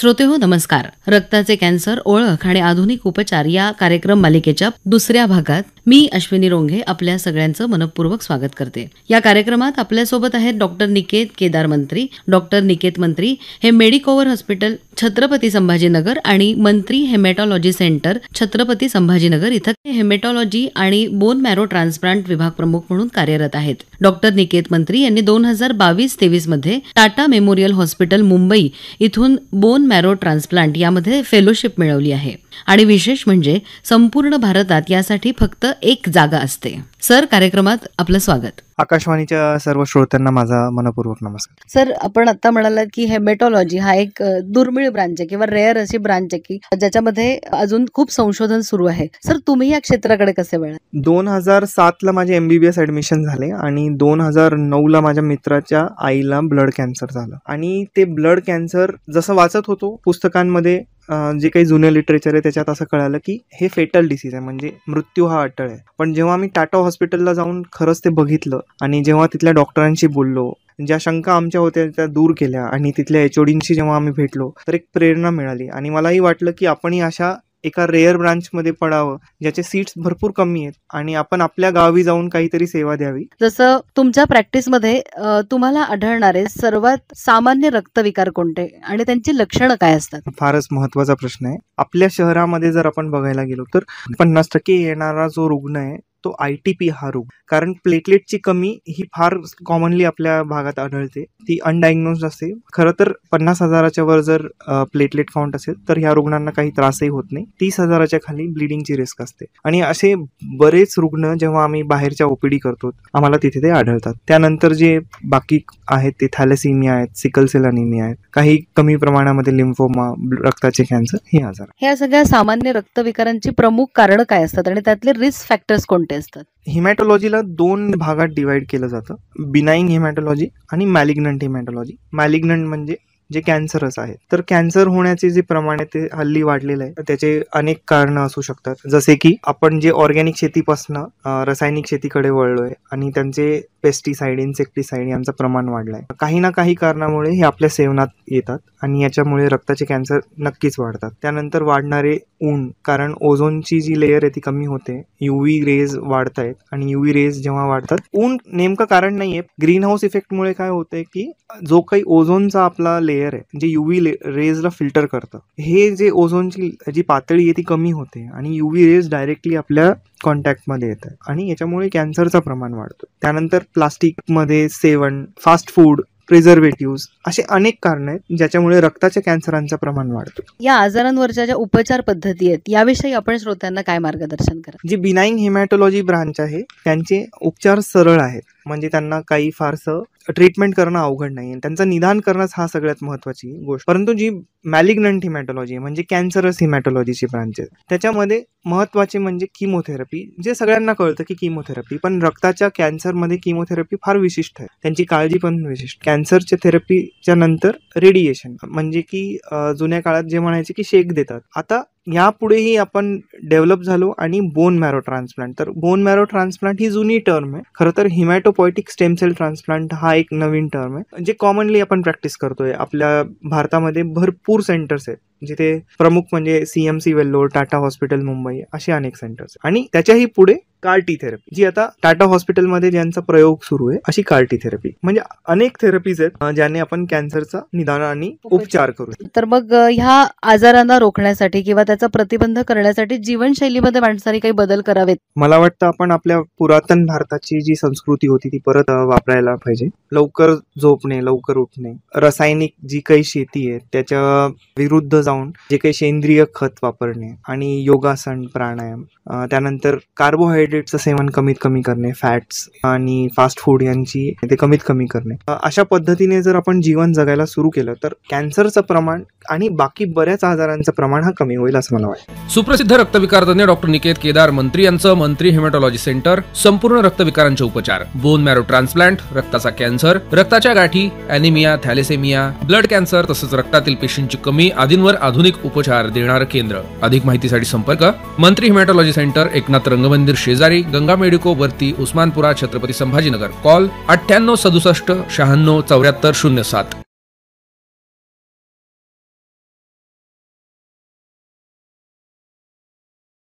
श्रोतेहो नमस्कार. रक्ताचे कॅन्सर ओळख आणि आधुनिक उपचार या कार्यक्रम मालिकेच्या दुसऱ्या भागात मी अश्विनी रोंघे आपल्या सगळ्यांचं मनपूर्वक स्वागत करते. या कार्यक्रमात आपल्यासोबत आहेत डॉक्टर निकेत केदार मंत्री. डॉक्टर निकेत मंत्री हे मेडिकोवर हॉस्पिटल छत्रपती संभाजीनगर आणि मंत्री हेमॅटॉलॉजी सेंटर छत्रपती संभाजीनगर इथं हेमॅटॉलॉजी आणि बोन मॅरो ट्रान्सप्लांट विभाग प्रमुख म्हणून कार्यरत आहेत. डॉक्टर निकेत मंत्री यांनी 2022-23 मध्ये टाटा मेमोरियल हॉस्पिटल मुंबई इथून बोन मॅरो ट्रान्सप्लांट यामध्ये फेलोशिप मिळवली आहे. आणि विशेष म्हणजे संपूर्ण भारतात यासाठी फक्त एक जागा असते. सर, कार्यक्रमात आपलं स्वागत. आकाशवाणीच्या सर्व श्रोत्यांना माझा मनपूर्वक नमस्कार. सर, आपण आता म्हणालात की हेमॅटॉलॉजी हा एक दुर्मिळ ब्रांच आहे किंवा रेअर अशी ब्रांच आहे की ज्याच्यामध्ये अजून खूप संशोधन सुरू आहे. सर, तुम्ही या क्षेत्राकडे कसे वळला? 2007 माझे MBBS ऍडमिशन झाले आणि 2009 माझ्या मित्राच्या आईला ब्लड कॅन्सर झालं. आणि ते ब्लड कॅन्सर जसं वाचत होतो पुस्तकांमध्ये, जे काही जुने लिटरेचर आहे त्याच्यात असं कळालं की हे फेटल डिसीज आहे, म्हणजे मृत्यू हा अटळ आहे. पण जेव्हा मी टाटा हॉस्पिटलला जाऊन खरंच ते बघितलं आणि जेव्हा तिथल्या डॉक्टरांशी बोललो, ज्या शंका आमच्या होत्या त्या दूर केल्या आणि तिथल्या HODंशी जेव्हा आम्ही भेटलो तर एक प्रेरणा मिळाली. आणि मलाही वाटलं की आपणही अशा एका रेअर ब्रांचमध्ये पडावं ज्याचे सीट्स भरपूर कमी आहेत आणि आपण आपल्या गावी जाऊन काहीतरी सेवा द्यावी. जसं तुमच्या प्रॅक्टिसमध्ये तुम्हाला आढळणारे सर्वात सामान्य रक्तविकार कोणते आणि त्यांची लक्षणं काय असतात? फारच महत्वाचा प्रश्न आहे. आपल्या शहरामध्ये जर आपण बघायला गेलो तर 50% येणारा जो रुग्ण आहे तो ITP हा रोग. कारण प्लेटलेटची कमी ही फार कॉमनली आपल्या भागात आढळते. ती अनडायग्नोज्ड असते. खरं तर 50,000च्या वर जर प्लेटलेट काउंट असेल तर ह्या रुग्णांना काही त्रासही होत नाही. 30,000च्या खाली ब्लिडिंगची रिस्क असते. आणि असे बरेच रुग्ण जेव्हा आम्ही बाहेरच्या OPD करतो आम्हाला तिथे ते आढळतात. त्यानंतर जे बाकी आहेत ते थॅलेसिमिया आहेत, सिकल सेल अनिमिया आहेत, काही कमी प्रमाणामध्ये लिम्फोमा, रक्ताचे कॅन्सर हे आजार. ह्या सगळ्या सामान्य रक्तविकारांची प्रमुख कारणं काय असतात आणि त्यातले रिस्क फॅक्टर्स कोणते असतात? हिमॅटॉलॉजीला 2 भागात डिवाइड केलं जातं. बिनाईन हिमॅटॉलॉजी आणि मॅलिग्नंट हिमॅटॉलॉजी. मॅलिग्नंट म्हणजे जे कॅन्सरस आहेत. तर कॅन्सर होण्याचे जे प्रमाण आहे ते हल्ली वाढलेलं आहे. त्याचे अनेक कारणं असू शकतात, जसे की आपण जे ऑर्गॅनिक शेतीपासनं रासायनिक शेतीकडे वळलोय आणि त्यांचे पेस्टिसाइड, इन्सेक्टिसाइड यांचं प्रमाण वाढलंय. काही ना काही कारणामुळे हे आपल्या सेवनात येतात आणि याच्यामुळे रक्ताचे कॅन्सर नक्कीच वाढतात. त्यानंतर वाढणारे ऊन, कारण ओझोनची जी लेअर आहे ती कमी होते, UV रेज वाढतायत आणि UV रेज जेव्हा वाढतात, ऊन नेमकं कारण नाहीये. ग्रीन हाऊस इफेक्टमुळे काय होतंय की जो काही ओझोनचा आपला लेअर आहे जे UV रेजला फिल्टर करतं, हे जे ओझोनची जी पातळी आहे ती कमी होते आणि UV रेज डायरेक्टली आपल्या कॉन्टॅक्टमध्ये येतात आणि याच्यामुळे कॅन्सरचं प्रमाण वाढतं. त्यानंतर प्लास्टिकमध्ये सेवन, फास्ट फूड, प्रिझर्वेटिव्ह असे अनेक कारण आहेत ज्याच्यामुळे रक्ताच्या कॅन्सरांचं प्रमाण वाढतं. या आजारांवरच्या ज्या उपचार पद्धती आहेत याविषयी आपण श्रोत्यांना काय मार्गदर्शन करा? जी बिनाईन हेमॅटॉलॉजी ब्रांच आहे त्यांचे उपचार सरळ आहेत. म्हणजे त्यांना काही फारसं ट्रीटमेंट करणं अवघड नाही. त्यांचं निदान करणंच हा सगळ्यात महत्वाची गोष्ट. परंतु जी मॅलिग्नंट हिमॅटॉलॉजी म्हणजे कॅन्सरस हिमॅटॉलॉजीची ब्रांच आहे त्याच्यामध्ये महत्वाचे म्हणजे किमोथेरपी. जे सगळ्यांना कळतं की किमोथेरपी, पण रक्ताच्या कॅन्सरमध्ये किमोथेरपी फार विशिष्ट आहे, त्यांची काळजी पण विशिष्ट. कॅन्सरच्या थेरपीच्या नंतर रेडिएशन, म्हणजे की जुन्या काळात जे म्हणायचे की शेक देतात. आता यापुढेही आपण डेव्हलप झालो आणि बोन मॅरो ट्रान्सप्लांट. तर बोन मॅरो ट्रान्सप्लांट ही जुनी टर्म आहे. खरं तर हिमॅटोपॉयटिक स्टेम सेल ट्रान्सप्लांट हा एक नवीन टर्म आहे जे कॉमनली आपण प्रॅक्टिस करतोय. आपल्या भारतामध्ये भरपूर सेंटर्स आहेत जिथे प्रमुख म्हणजे CMC वेल्लोर, टाटा हॉस्पिटल मुंबई असे अनेक सेंटर्स. आणि त्याच्याही पुढे CAR-T थेरपी, जी आता टाटा हॉस्पिटलमध्ये ज्यांचा प्रयोग सुरू आहे अशी CAR-T थेरपी. म्हणजे अनेक थेरपीज आहेत ज्याने आपण कॅन्सरचा निदान आणि उपचार करू. तर मग ह्या आजारांना रोखण्यासाठी किंवा त्याचा प्रतिबंध करण्यासाठी जीवनशैलीमध्ये माणसाने काही बदल करावेत? मला वाटतं आपण आपल्या पुरातन भारताची जी संस्कृती होती ती परत वापरायला पाहिजे. लवकर झोपणे, लवकर उठणे, रासायनिक जी काही शेती आहे त्याच्या विरुद्ध जाऊन जे काही सेंद्रिय खत वापरणे आणि योगासन, प्राणायाम, त्यानंतर कार्बोहायड्रेटचं सेवन कमीत कमी करणे, फॅट्स आणि फास्ट फूड यांची ते कमीत कमी करणे. अशा पद्धतीने जर आपण जीवन जगायला सुरू केलं तर कॅन्सरचं प्रमाण आणि बाकी बऱ्याच आजारांचं प्रमाण हा कमी होईल असं मला वाटतं. सुप्रसिद्ध रक्तविकार तज्ञ डॉक्टर निकेत केदार मंत्री यांचं मंत्री हेमॅटॉलॉजी सेंटर संपूर्ण रक्तविकारांचे उपचार, बोन मॅरो ट्रान्सप्लांट, रक्ताचा कॅन्सर, रक्ताच्या गाठी, अॅनिमिया, थॅलेसेमिया, ब्लड कॅन्सर तसंच रक्तातील पेशींची कमी आदींवर आधुनिक उपचार देणारं केंद्र. अधिक माहितीसाठी संपर्क मंत्री हेमॅटॉलॉजी सेंटर, एकनाथ रंगमंदिर शेजारी, गंगा मेडिको वरती, उस्मानपुरा, छत्रपती संभाजीनगर. कॉल 98 67 96 74 07.